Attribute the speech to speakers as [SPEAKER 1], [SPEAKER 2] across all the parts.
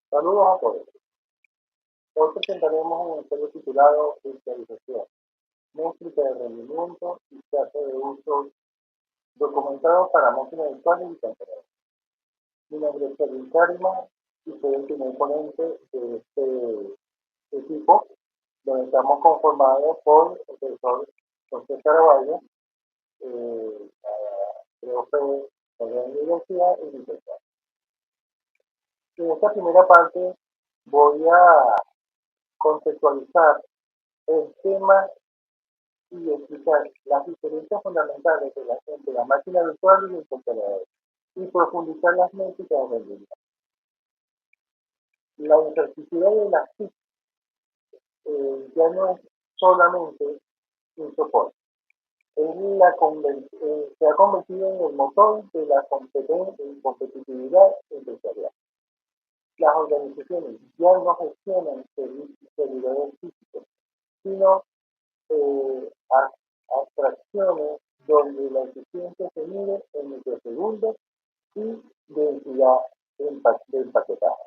[SPEAKER 1] Saludos a todos. Hoy presentaremos un ensayo titulado Virtualización, métrica de rendimiento y casos de uso documentados para máquinas virtuales y contenedores. Mi nombre es Kevin Karima y soy el primer ponente de este equipo, donde estamos conformados por el profesor José Caraballo, profe de la universidad y mi profesor. En esta primera parte voy a conceptualizar el tema y explicar las diferencias fundamentales entre la máquina virtual y el contenedor y profundizar las métricas de rendimiento. La infraestructura de las TIC ya no es solamente un soporte, se ha convertido en el motor de la competitividad empresarial. Las organizaciones ya no gestionan servidores físicos, sino eh, abstracciones donde la eficiencia se mide en microsegundos y densidad de empaquetaje.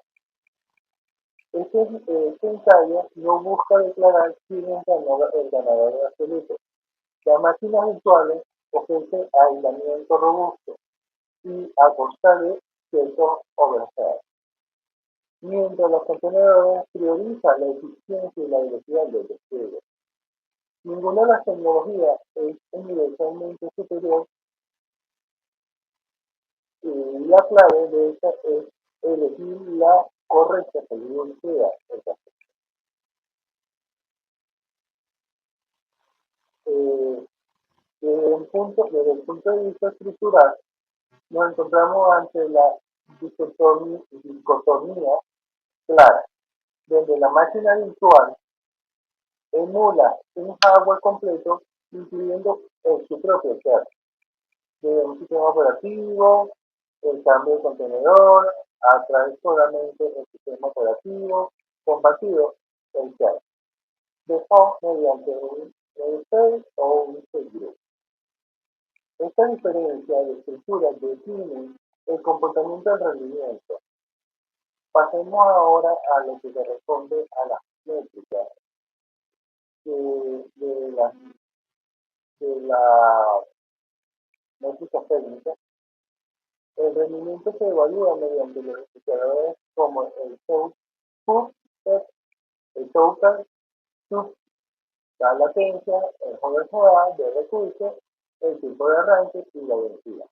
[SPEAKER 1] Este ensayo no busca declarar quién es el ganador absoluto. Las máquinas virtuales ofrecen aislamiento robusto y a costa de ciertos overhead, mientras los contenedores priorizan la eficiencia y la velocidad del despliegue. Ninguna de las tecnologías es universalmente superior y la clave de esta es elegir la correcta según sea el caso. Eh, desde el punto de vista estructural, nos encontramos ante la dicotomía clara, donde la máquina virtual emula un hardware completo, incluyendo en su propio kernel, de un sistema operativo, el cambio de contenedor, a través solamente del sistema operativo, compartido el kernel, dejó mediante un namespace o un subgroup. Esta diferencia de estructura define el comportamiento del rendimiento. Pasemos ahora a lo que corresponde a las métricas de la, de la métrica técnica. El rendimiento se evalúa mediante los indicadores como el throughput, el total, la latencia, el overhead de recursos, el tiempo de arranque y la velocidad.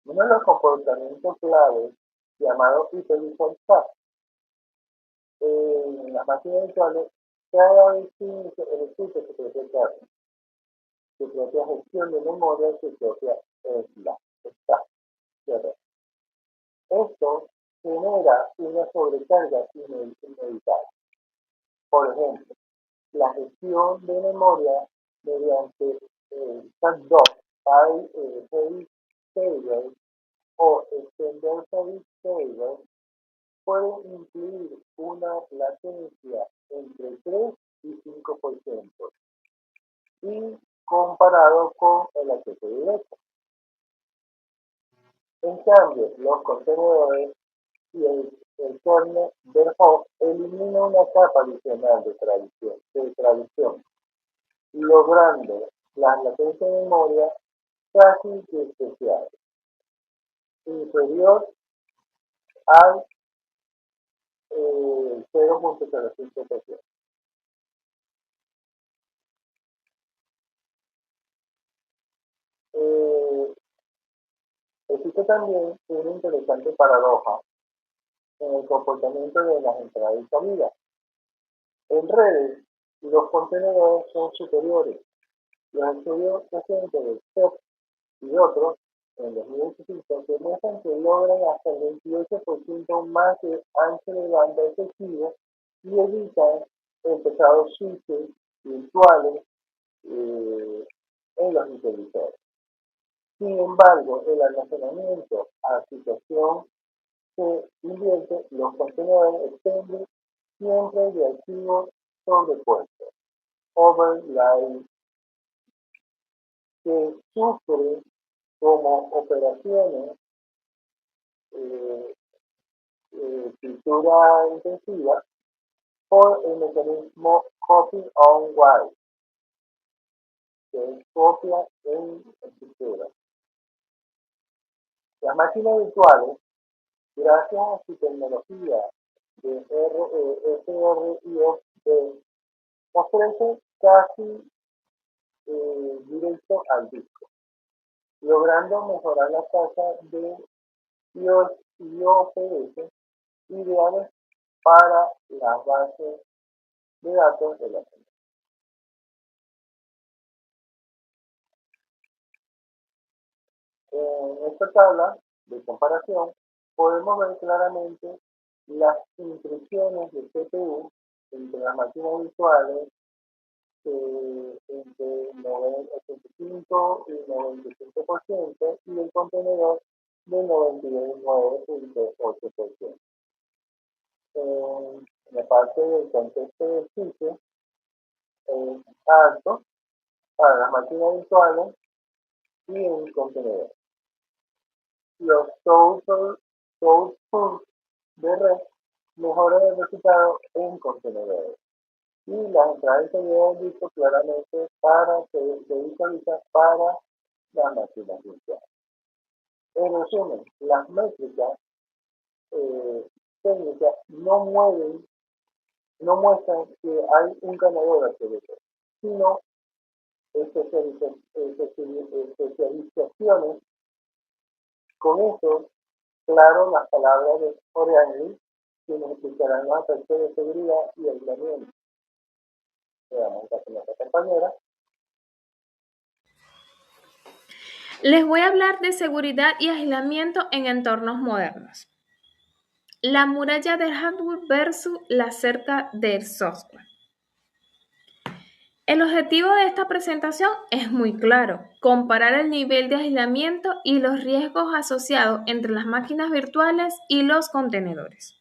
[SPEAKER 1] Uno de los comportamientos claves llamado hipervisualizar en las máquinas virtuales, cada vez que ejecuta su propio kernel, su propia gestión de memoria, su propia stack. Esto genera una sobrecarga inevitable. Por ejemplo, la gestión de memoria mediante SAT2, Heavy Table o Extended Heavy Table puede incluir una latencia entre 3 y 5%, y comparado con el acceso directo. En cambio, los contenedores y el kernel del host elimina una capa adicional de traducción, logrando las latencias de memoria casi que especiales, inferior al 0.05%. Eh, Existe también una interesante paradoja en el comportamiento de las entradas y salidas. En redes, los contenedores son superiores. Los estudios recientes del CEP y otros, en 2018, demuestran que logran hasta el 28% más de ancho de banda efectivo y evitan el pesado switches virtuales en los hipervisores. Sin embargo, el almacenamiento a situación se invierte, los contenedores extenden siempre de archivos sobrepuestos, overlay, que sufren como operaciones lectura intensiva por el mecanismo copy on write, que es copia en escritura. Las máquinas virtuales, gracias a su tecnología de SRIO, ofrecen casi directo al disco, logrando mejorar la tasa de IOPS ideales para las bases de datos de la gente. En esta tabla de comparación podemos ver claramente las intrusiones de CPU entre las máquinas virtuales entre 85 y 95% y el contenedor de 99,8%. En la parte del contexto del sitio es alto para las máquinas virtuales y el contenedor. Los source de red mejoran el resultado en contenedores. Y las entradas de salida del disco claramente se visualiza para las máquinas virtuales. En resumen, las métricas técnicas no muestran que hay un ganador absoluto, sino especializaciones. Con eso, claro, las palabras de Oriani, quienes explicarán los aspectos de seguridad y aislamiento. Le damos a nuestra compañera.
[SPEAKER 2] Les voy a hablar de seguridad y aislamiento en entornos modernos. La muralla del hardware versus la cerca del software. El objetivo de esta presentación es muy claro: comparar el nivel de aislamiento y los riesgos asociados entre las máquinas virtuales y los contenedores.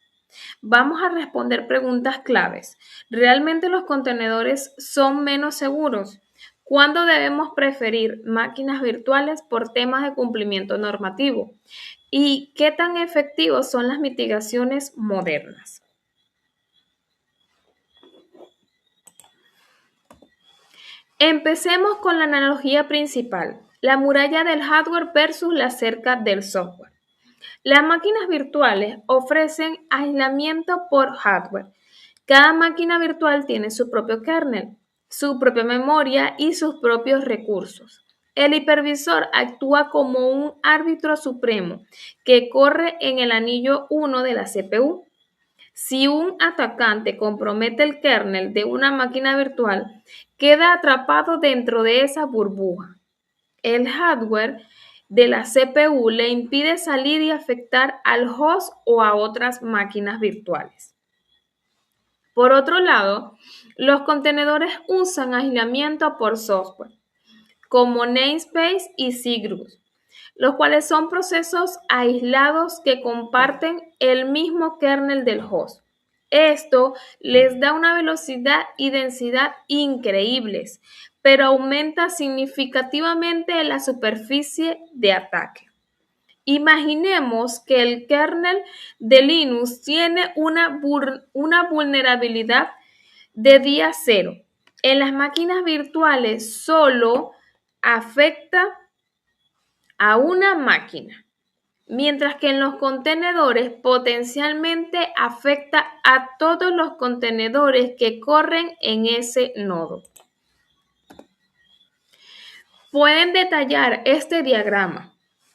[SPEAKER 2] Vamos a responder preguntas claves. ¿Realmente los contenedores son menos seguros? ¿Cuándo debemos preferir máquinas virtuales por temas de cumplimiento normativo? ¿Y qué tan efectivos son las mitigaciones modernas? Empecemos con la analogía principal, la muralla del hardware versus la cerca del software. Las máquinas virtuales ofrecen aislamiento por hardware. Cada máquina virtual tiene su propio kernel, su propia memoria y sus propios recursos. El hipervisor actúa como un árbitro supremo que corre en el anillo 1 de la CPU. Si un atacante compromete el kernel de una máquina virtual, queda atrapado dentro de esa burbuja. El hardware de la CPU le impide salir y afectar al host o a otras máquinas virtuales. Por otro lado, los contenedores usan aislamiento por software, como namespace y cgroups, los cuales son procesos aislados que comparten el mismo kernel del host. Esto les da una velocidad y densidad increíbles, pero aumenta significativamente la superficie de ataque. Imaginemos que el kernel de Linux tiene una vulnerabilidad de día cero. En las máquinas virtuales solo afecta a una máquina, mientras que en los contenedores potencialmente afecta a todos los contenedores que corren en ese nodo. Pueden detallar este diagrama.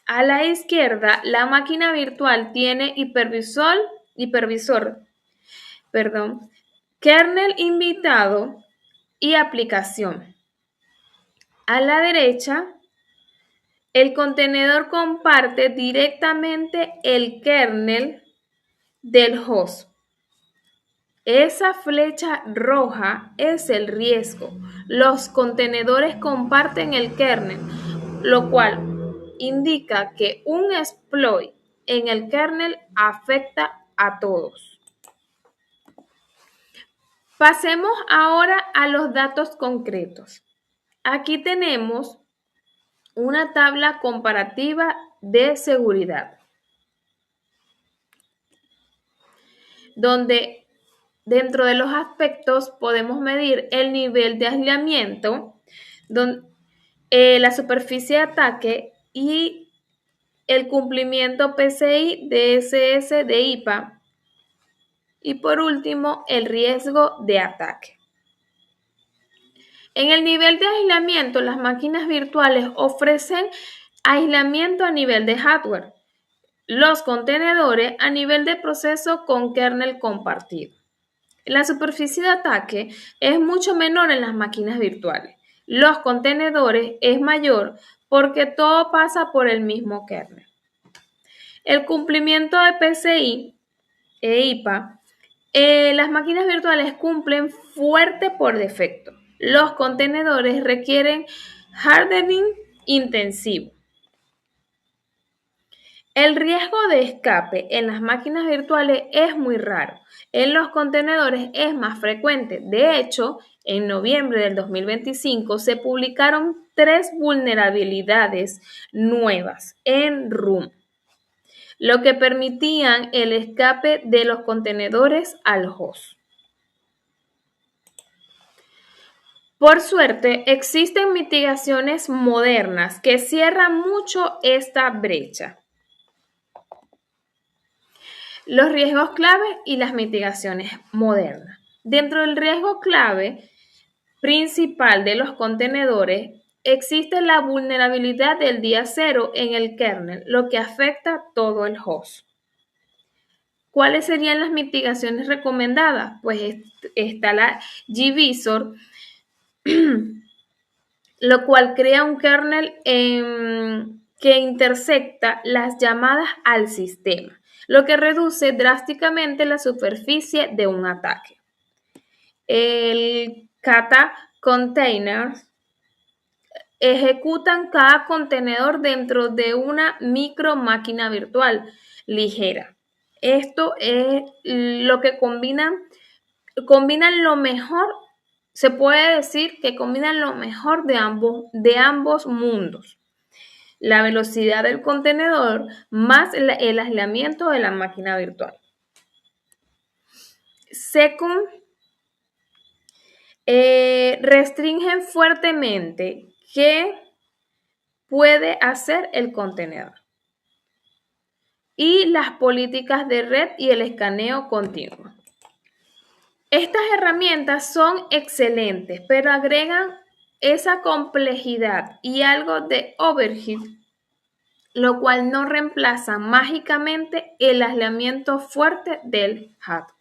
[SPEAKER 2] A la izquierda, la máquina virtual tiene kernel invitado y aplicación. A la derecha, el contenedor comparte directamente el kernel del host. Esa flecha roja es el riesgo. Los contenedores comparten el kernel, lo cual indica que un exploit en el kernel afecta a todos. Pasemos ahora a los datos concretos. Aquí tenemos una tabla comparativa de seguridad. donde dentro de los aspectos podemos medir el nivel de aislamiento, la superficie de ataque y el cumplimiento PCI, DSS, de IPA y por último el riesgo de ataque. En el nivel de aislamiento, las máquinas virtuales ofrecen aislamiento a nivel de hardware, los contenedores a nivel de proceso con kernel compartido. La superficie de ataque es mucho menor en las máquinas virtuales. Los contenedores es mayor porque todo pasa por el mismo kernel. El cumplimiento de PCI e IPA, las máquinas virtuales cumplen fuerte por defecto. Los contenedores requieren hardening intensivo. El riesgo de escape en las máquinas virtuales es muy raro. En los contenedores es más frecuente. De hecho, en noviembre del 2025 se publicaron 3 vulnerabilidades nuevas en RUM, lo que permitían el escape de los contenedores al host. Por suerte, existen mitigaciones modernas que cierran mucho esta brecha. Los riesgos clave y las mitigaciones modernas. Dentro del riesgo clave principal de los contenedores existe la vulnerabilidad del día cero en el kernel, lo que afecta todo el host. ¿Cuáles serían las mitigaciones recomendadas? Pues está la gvisor, lo cual crea un kernel que intersecta las llamadas al sistema, lo que reduce drásticamente la superficie de un ataque. El kata containers ejecutan cada contenedor dentro de una micro máquina virtual ligera. Esto es lo que combinan lo mejor, se puede decir que combinan lo mejor de ambos mundos. La velocidad del contenedor más el aislamiento de la máquina virtual. Second, restringen fuertemente qué puede hacer el contenedor. Y las políticas de red y el escaneo continuo. Estas herramientas son excelentes, pero agregan esa complejidad y algo de overhead, lo cual no reemplaza mágicamente el aislamiento fuerte del hardware.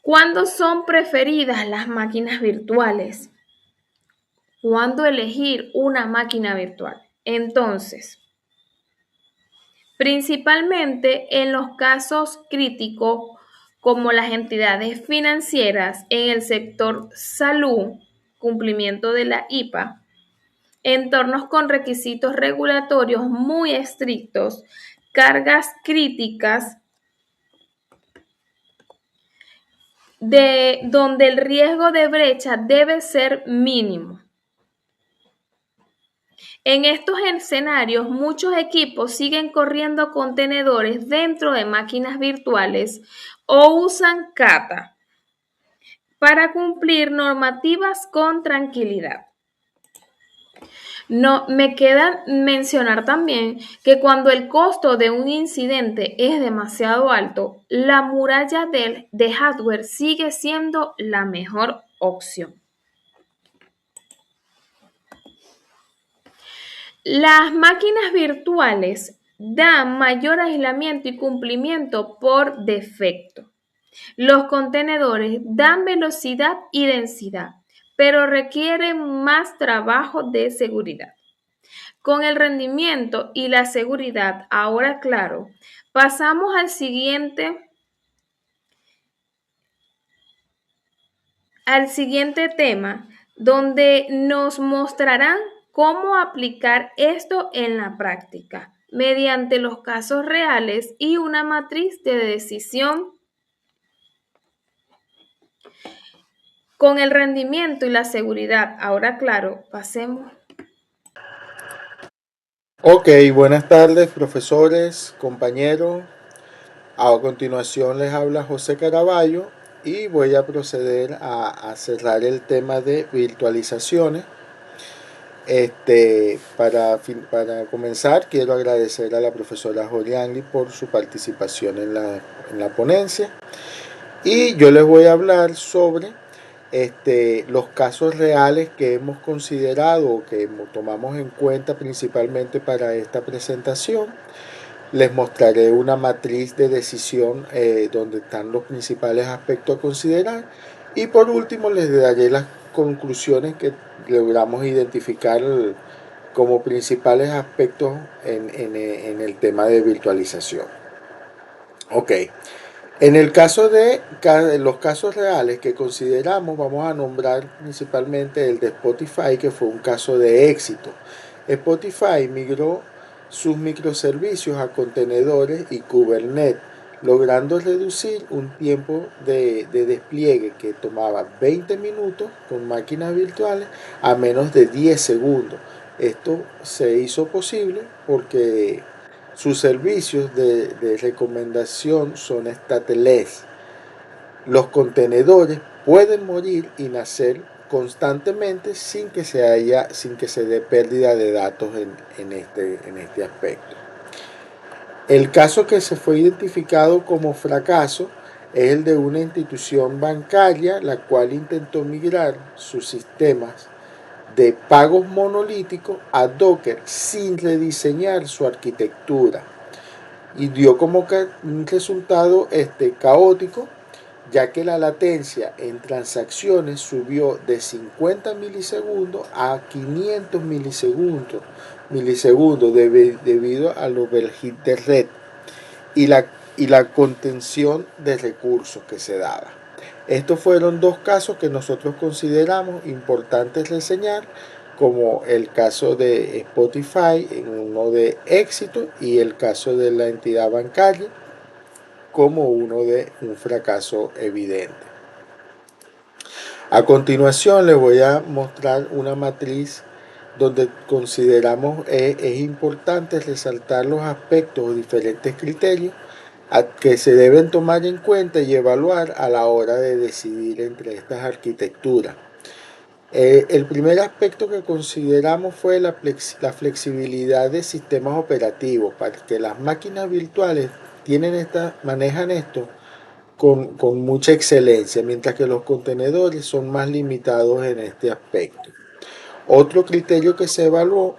[SPEAKER 2] ¿Cuándo son preferidas las máquinas virtuales? ¿Cuándo elegir una máquina virtual? Entonces, principalmente en los casos críticos como las entidades financieras en el sector salud, cumplimiento de la IPA, entornos con requisitos regulatorios muy estrictos, cargas críticas, donde el riesgo de brecha debe ser mínimo. En estos escenarios, muchos equipos siguen corriendo contenedores dentro de máquinas virtuales o usan kata para cumplir normativas con tranquilidad. No, me queda mencionar también que cuando el costo de un incidente es demasiado alto, la muralla de hardware sigue siendo la mejor opción. Las máquinas virtuales dan mayor aislamiento y cumplimiento por defecto. Los contenedores dan velocidad y densidad, pero requieren más trabajo de seguridad. Con el rendimiento y la seguridad ahora claro, pasamos al siguiente tema, donde nos mostrarán cómo aplicar esto en la práctica, mediante los casos reales y una matriz de decisión. Con el rendimiento y la seguridad ahora claro, pasemos.
[SPEAKER 3] Ok, buenas tardes, profesores, compañeros. A continuación les habla José Caraballo y voy a proceder a cerrar el tema de virtualizaciones. Para comenzar, quiero agradecer a la profesora Joliangui por su participación en la ponencia. Y yo les voy a hablar sobre los casos reales que hemos considerado o que tomamos en cuenta principalmente para esta presentación. Les mostraré una matriz de decisión donde están los principales aspectos a considerar. Y por último les daré las conclusiones que logramos identificar como principales aspectos en el tema de virtualización. Ok. En el caso de los casos reales que consideramos, vamos a nombrar principalmente el de Spotify, que fue un caso de éxito. Spotify migró sus microservicios a contenedores y Kubernetes, logrando reducir un tiempo de despliegue que tomaba 20 minutos con máquinas virtuales a menos de 10 segundos. Esto se hizo posible porque sus servicios de recomendación son stateless. Los contenedores pueden morir y nacer constantemente sin que se dé pérdida de datos en este aspecto. El caso que se fue identificado como fracaso es el de una institución bancaria la cual intentó migrar sus sistemas de pagos monolíticos a Docker sin rediseñar su arquitectura y dio como un resultado caótico, ya que la latencia en transacciones subió de 50 milisegundos a 500 milisegundos debido al overheat de red y la contención de recursos que se daba. Estos fueron dos casos que nosotros consideramos importantes reseñar, como el caso de Spotify, uno de éxito, y el caso de la entidad bancaria como uno de un fracaso evidente. A continuación les voy a mostrar una matriz donde consideramos es importante resaltar los aspectos o diferentes criterios que se deben tomar en cuenta y evaluar a la hora de decidir entre estas arquitecturas. El primer aspecto que consideramos fue la flexibilidad de sistemas operativos, para que las máquinas virtuales manejan esto con mucha excelencia, mientras que los contenedores son más limitados en este aspecto. Otro criterio que se evaluó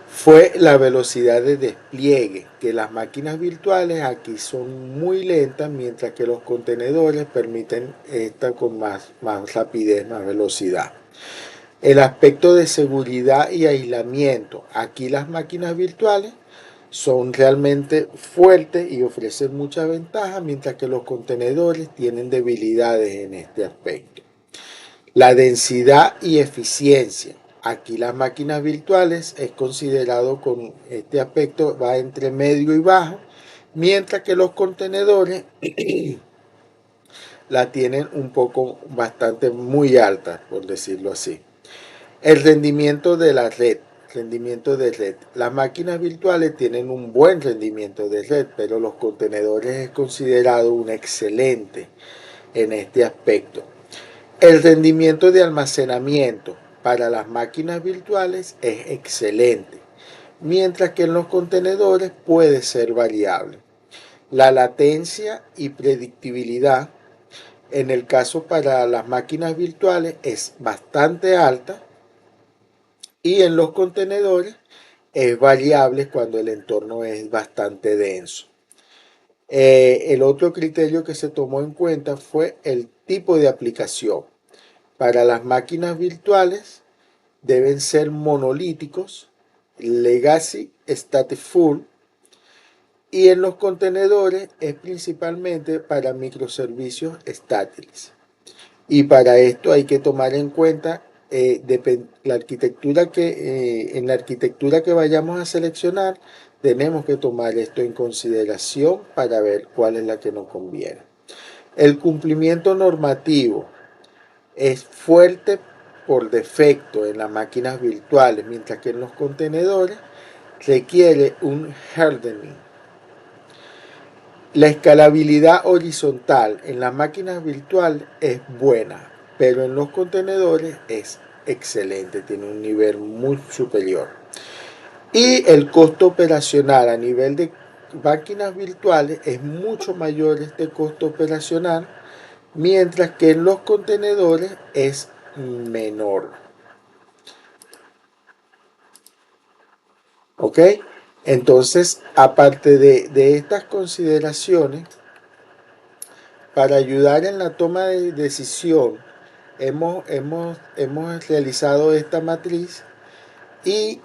[SPEAKER 3] fue la velocidad de despliegue, que las máquinas virtuales aquí son muy lentas, mientras que los contenedores permiten esta con más rapidez, más velocidad. El aspecto de seguridad y aislamiento. Aquí las máquinas virtuales son realmente fuertes y ofrecen mucha ventaja, mientras que los contenedores tienen debilidades en este aspecto. La densidad y eficiencia. Aquí las máquinas virtuales es considerado con este aspecto, va entre medio y bajo, mientras que los contenedores la tienen bastante muy alta, por decirlo así. El rendimiento de la red. Rendimiento de red. Las máquinas virtuales tienen un buen rendimiento de red, pero los contenedores es considerado un excelente en este aspecto. El rendimiento de almacenamiento para las máquinas virtuales es excelente, mientras que en los contenedores puede ser variable. La latencia y predictibilidad en el caso para las máquinas virtuales es bastante alta y en los contenedores es variable cuando el entorno es bastante denso. El otro criterio que se tomó en cuenta fue el tipo de aplicación. Para las máquinas virtuales deben ser monolíticos, legacy, stateful, y en los contenedores es principalmente para microservicios stateless. Y para esto hay que tomar en cuenta la arquitectura en la arquitectura que vayamos a seleccionar, tenemos que tomar esto en consideración para ver cuál es la que nos conviene. El cumplimiento normativo es fuerte por defecto en las máquinas virtuales, mientras que en los contenedores requiere un hardening. La escalabilidad horizontal en las máquinas virtuales es buena, pero en los contenedores es excelente, tiene un nivel muy superior. Y el costo operacional a nivel de máquinas virtuales es mucho mayor este costo operacional, mientras que en los contenedores es menor. ¿Ok? Entonces, aparte de estas consideraciones, para ayudar en la toma de decisión, hemos realizado esta matriz y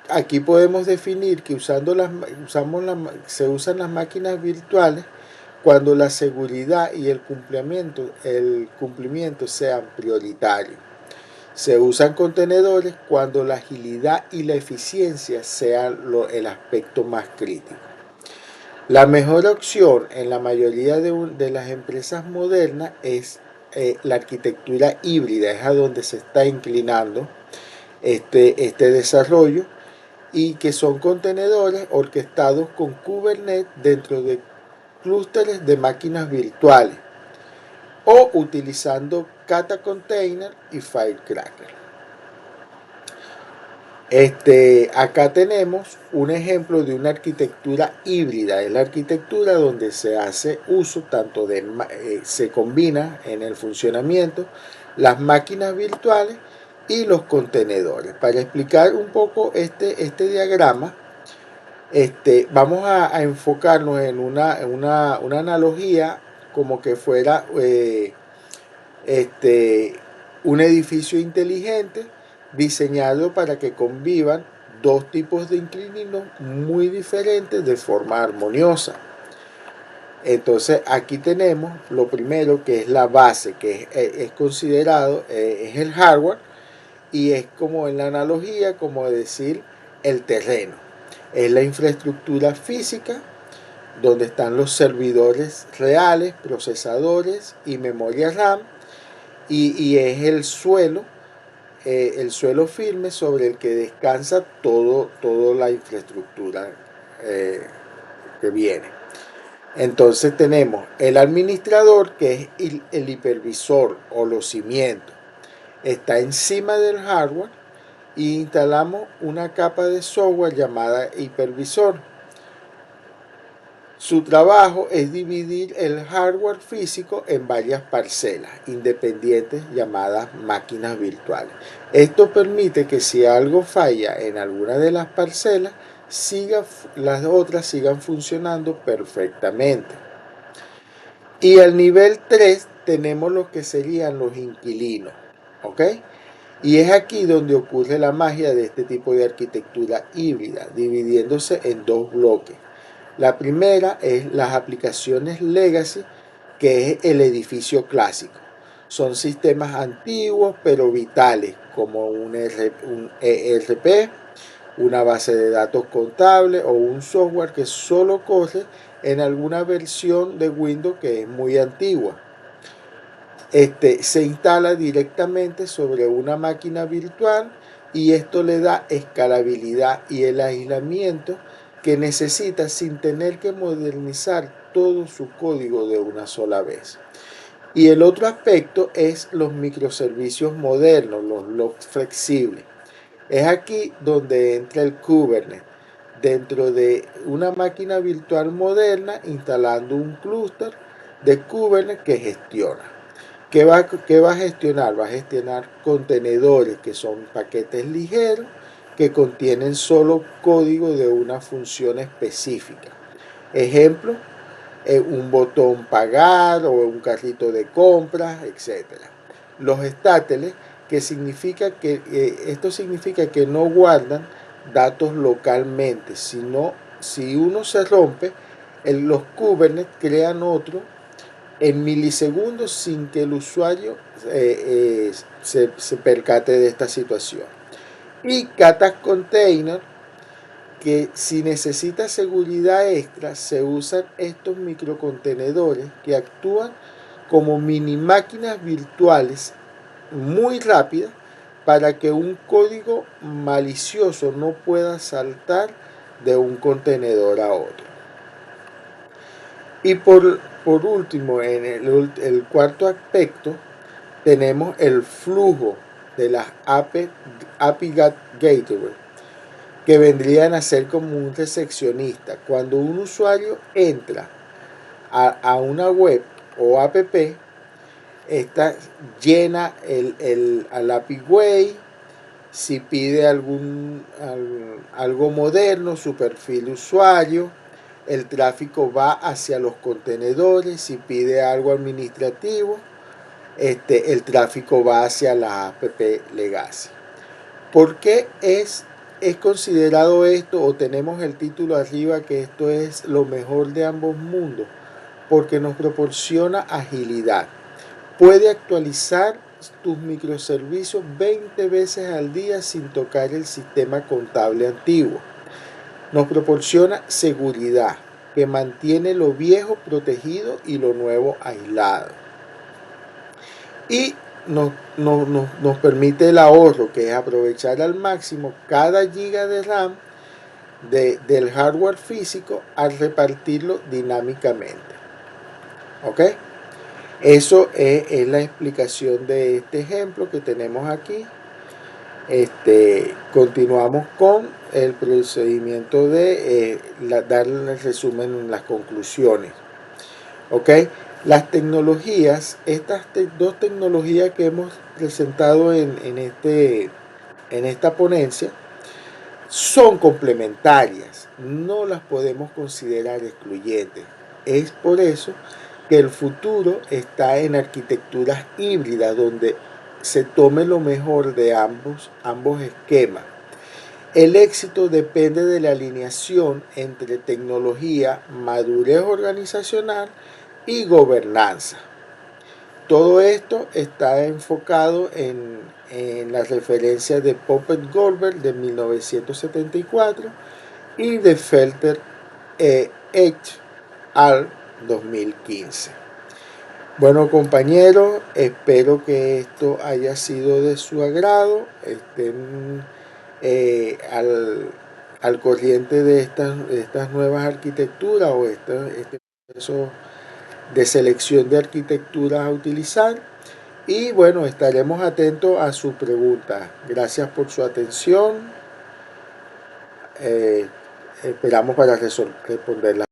[SPEAKER 3] aquí podemos definir que se usan las máquinas virtuales cuando la seguridad y el cumplimiento sean prioritarios. Se usan contenedores cuando la agilidad y la eficiencia sean el aspecto más crítico. La mejor opción en la mayoría de las empresas modernas es la arquitectura híbrida, es a donde se está inclinando este desarrollo, y que son contenedores orquestados con Kubernetes dentro de clústeres de máquinas virtuales o utilizando Kata Container y Firecracker. Acá tenemos un ejemplo de una arquitectura híbrida, es la arquitectura donde se hace uso tanto se combina en el funcionamiento las máquinas virtuales y los contenedores. Para explicar un poco este diagrama, vamos a enfocarnos en una analogía como que fuera un edificio inteligente diseñado para que convivan dos tipos de inquilinos muy diferentes de forma armoniosa. Entonces aquí tenemos lo primero, que es la base, que es considerado, es el hardware, y es como en la analogía, como decir el terreno. Es la infraestructura física donde están los servidores reales, procesadores y memoria RAM, y es el suelo firme sobre el que descansa toda la infraestructura que viene. Entonces tenemos el administrador, que es el hipervisor o los cimientos. Está encima del hardware y instalamos una capa de software llamada hipervisor. Su trabajo es dividir el hardware físico en varias parcelas independientes llamadas máquinas virtuales. Esto permite que si algo falla en alguna de las parcelas, las otras sigan funcionando perfectamente. Y al nivel 3 tenemos lo que serían los inquilinos, ¿ok? Y es aquí donde ocurre la magia de este tipo de arquitectura híbrida, dividiéndose en dos bloques. La primera es las aplicaciones legacy, que es el edificio clásico. Son sistemas antiguos pero vitales, como un ERP, una base de datos contable o un software que solo corre en alguna versión de Windows que es muy antigua. Se instala directamente sobre una máquina virtual y esto le da escalabilidad y el aislamiento que necesita sin tener que modernizar todo su código de una sola vez. Y el otro aspecto es los microservicios modernos, los flexibles. Es aquí donde entra el Kubernetes, dentro de una máquina virtual moderna, instalando un clúster de Kubernetes que gestiona. ¿Qué va a gestionar? Va a gestionar contenedores, que son paquetes ligeros que contienen solo código de una función específica. Ejemplo, un botón pagar o un carrito de compras, etc. Los stateless, esto significa que no guardan datos localmente, sino si uno se rompe, los Kubernetes crean otro en milisegundos sin que el usuario se percate de esta situación. Y Kata Container, que si necesita seguridad extra, se usan estos microcontenedores que actúan como mini máquinas virtuales muy rápidas para que un código malicioso no pueda saltar de un contenedor a otro. Y por último, en el cuarto aspecto, tenemos el flujo de las API Gateway, que vendrían a ser como un recepcionista. Cuando un usuario entra a una web o app, esta llena al API Gateway. Si pide algo moderno, su perfil usuario, el tráfico va hacia los contenedores. Si pide algo administrativo, el tráfico va hacia la app legacy. ¿Por qué es considerado esto, o tenemos el título arriba que esto es lo mejor de ambos mundos? Porque nos proporciona agilidad. Puede actualizar tus microservicios 20 veces al día sin tocar el sistema contable antiguo. Nos proporciona seguridad, que mantiene lo viejo protegido y lo nuevo aislado. Y nos permite el ahorro, que es aprovechar al máximo cada giga de RAM del hardware físico al repartirlo dinámicamente. ¿Ok? Eso es la explicación de este ejemplo que tenemos aquí. Continuamos con el procedimiento de darle el resumen en las conclusiones. ¿Ok? Las tecnologías, estas dos tecnologías que hemos presentado en esta ponencia, son complementarias, no las podemos considerar excluyentes. Es por eso que el futuro está en arquitecturas híbridas, donde se tome lo mejor de ambos esquemas. El éxito depende de la alineación entre tecnología, madurez organizacional y gobernanza. Todo esto está enfocado en las referencias de Puppet-Goldberg de 1974 y de Felter et al 2015. Bueno, compañeros, espero que esto haya sido de su agrado. Estén al corriente de estas nuevas arquitecturas o este proceso de selección de arquitecturas a utilizar. Y bueno, estaremos atentos a sus preguntas. Gracias por su atención. Esperamos para responderlas.